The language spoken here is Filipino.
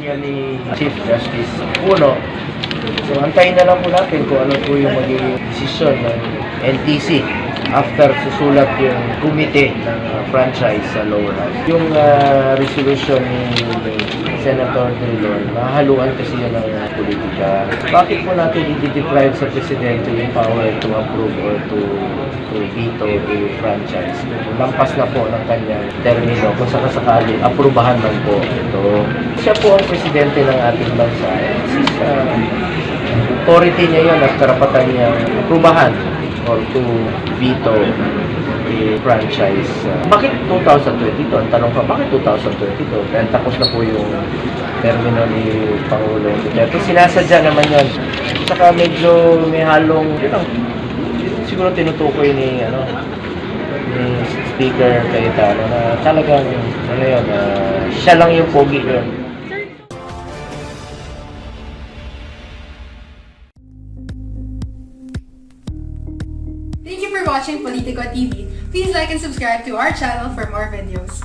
yan ni Chief Justice Puno. So, antayin na lang po natin kung ano po yung magiging desisyon ng NTC after susulat yung committee ng franchise sa lower house. Yung resolution ni Senator Drilon, mahaluan kasi yan ng politika. Bakit po natin i-deprive sa presidente yung power to approve or to veto a franchise? Lampas na po ng kanyang termino kung sakasakali, aprubahan man po ito. Siya po ang presidente ng ating bansa. Authority niya yun at karapatan niya aprubahan or to veto a franchise. Bakit 2022? Ang tanong pa, bakit 2022? Dahil tapos na po yung termino ni Pangulong Duterte. Sinasadya naman yun. Saka medyo may halong, siguro tinutukoy ni Speaker Cayetano na talagang, siya lang yung pogi yun. Thank you for watching Politico TV. Please like and subscribe to our channel for more videos.